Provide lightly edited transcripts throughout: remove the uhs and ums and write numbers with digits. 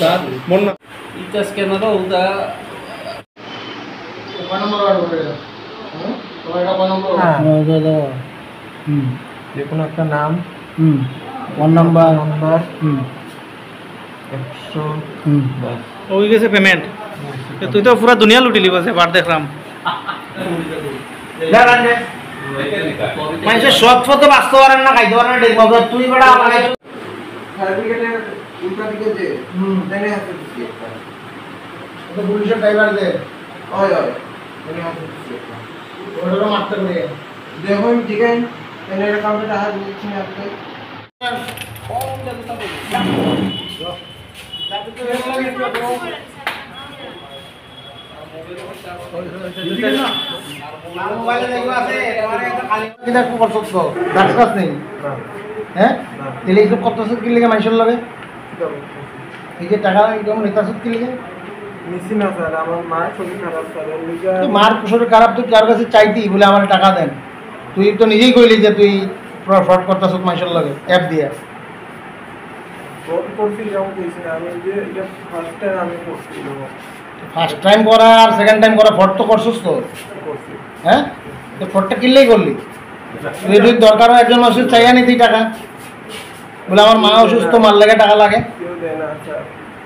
sir মন ইটা স্ক্যানারও ওটা কত নম্বর আর বলে তোমার কত নম্বর দাদা যে কোনো একটা নাম ফোন নাম্বার 100 ওই গেছে পেমেন্ট তুই তো পুরা দুনিয়া লুটিলি বসে বার দেখলাম মানুষের সব ফটো বাঁচতে পারেন না খাইতে পারেন না দেখবো তুই বেড়া সার্টিফিকেটের উল্টা দিকে যে দেনে আছে দিছি একটা তো পুলিশের ড্রাইভার দে ওই ওই দেনে আছে দিছি একটা ওটা মারতে করে দেখো ঠিক আছে এনে অ্যাকাউন্টে টাকা দিচ্ছি না আপনি খারাপ তুই কার কাছে চাইতি বলে আমার টাকা দেন তুই তো নিজেই কইলি যে তুই ফ্রড করতেছ মানুষের লগে অ্যাপ দিয়ে ফার্স্ট টাইম করা আর সেকেন্ড টাইম করা ফ্রড তো করছিস তো হ্যাঁ তো ফ্রডটা কিনলেই করলি তুই দরকার হয় একজন মানুষের চাইয়া নি তুই টাকা বলে আমার মা অসুস্থ মার লাগে টাকা লাগে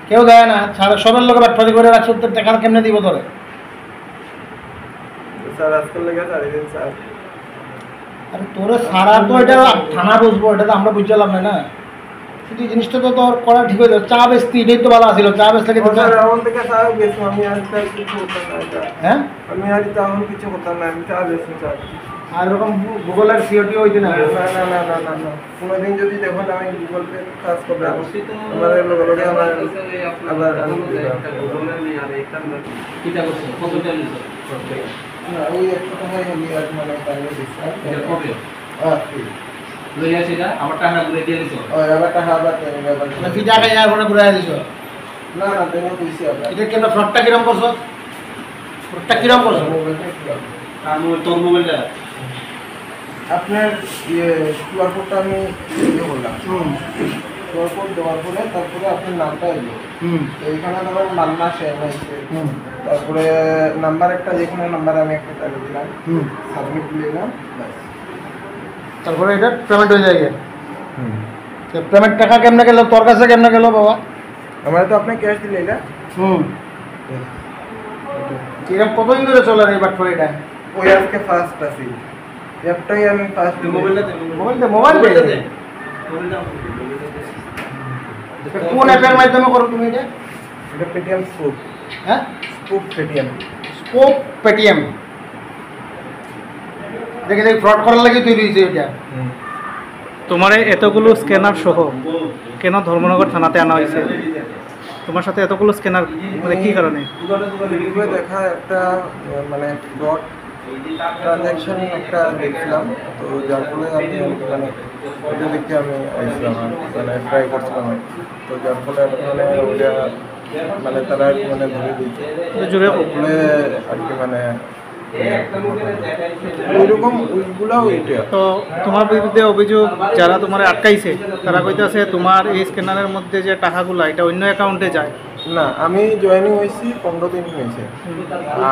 কেউ দেয় না সবের লোকে ব্যাপারি করে রাখছো তোর টাকা কেমনে দিব তোরে আরে তোরে সারা তো এটা থানা বুঝবো এটা তো আমরা বুঝলাম না শুধু জিনিসটা তো তোর করা ঠিক হয়ে যাবে চা বেচতি এটাই তো ভালো আসছিল চা বেচলে কি হ্যাঁ আমি আর তেমন কিছু করতাম না আমি চা বেচি আর এরকম গুগলের সিওটি হইতে না কোনোদিন যদি দেখুন আমি গুগল পে কাজ করবো আমার লগে আমার আবার ওই একটা টাকাই আমি আর মানে তাহলে দিচ্ছি লইয়া সেটা আমার টাকা ঘুরে দিয়ে দিছো ওই আবার টাকা আবার না কি টাকা আর বড় ঘুরে দিছো না না দেনা কইছি আবার এটা কেন ফ্রডটা কিরকম করছো আর তোর মোবাইলটা আপনার কিউআর কোডটা আমি বললাম কিউআর কোড দেওয়ার পরে তারপরে আপনার নামটা এলো এইখানে আমার মান্না শেয়ার হয়েছে তারপরে নাম্বার একটা যে কোনো নাম্বার আমি একটা চালিয়ে দিলাম সাবমিট দিলাম তারপরে এটা পেমেন্ট হয়ে যায় পেমেন্ট টাকা কেমনে গেল তোর কাছে কেমনে গেল বাবা আমার তো আপনি ক্যাশ দিলে না এরকম কতদিন ধরে চলে এই বাট করে এটা ওই আজকে ফার্স্ট আছি একটাই আমি ফার্স্ট মোবাইলটা কোন অ্যাপের মাধ্যমে করো তুমি এটা পেটিএম স্পুপ হ্যাঁ স্পুপ পেটিএম দেখে ফ্রড করার লাগে তৈরি হয়েছে এটা তোমার এতগুলো স্ক্যানার সহ কেন ধর্মনগর থানাতে আনা হয়েছে তোমার সাথে এতগুলো স্ক্যানার মানে কী কারণে দেখা একটা মানে ফ্রড ট্রানজ্যাকশন একটা দেখছিলাম তো যার ফলে আমি মানে ওইটা দেখে আমি আসলাম মানে ট্রাই করছিলাম তো যার ফলে মানে ওইটা মানে তারা মানে ধরে দিয়েছে জুড়ে বলে আর কি মানে ওইরকম ওইগুলো ওইটা তো তোমার বিরুদ্ধে অভিযোগ যারা তোমার আটকাইছে তারা কইতেছে তোমার এই স্ক্যানারের মধ্যে যে টাকাগুলো এটা অন্য অ্যাকাউন্টে যায় না আমি জয়েনিং হয়েছি 15 দিন হয়েছে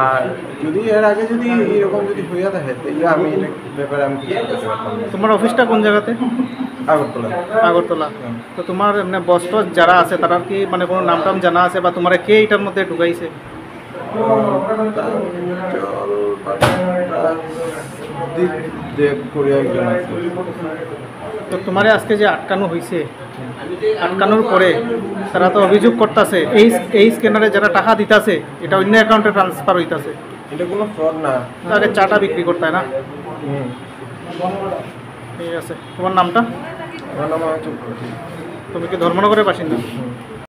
আর যদি এর আগে যদি এরকম যদি হইয়া থাকে তাহলে আমি এটা ব্যাপারে আমি কিছু করতে পারতাম না তোমার অফিসটা কোন জায়গাতে আগরতলা তো তোমার মানে বস যারা আছে তারা কি মানে কোনো নাম টাম জানা আছে বা তোমার কে এটার মধ্যে ঢুকাইছে তো তোমার আজকে যে আটকানো হয়েছে আটকানোর পরে তারা তো অভিযোগ করতেছে এই স্ক্যানারে যারা টাকা দিতেছে এটা অন্য অ্যাকাউন্টে ট্রান্সফার হইতাছে এটা কোনো ফ্রড না আগে চাটা বিক্রি করতে হয় না ঠিক আছে তোমার নামটা আমার নাম তুমি কি ধর্মনগরের বাসিন্দা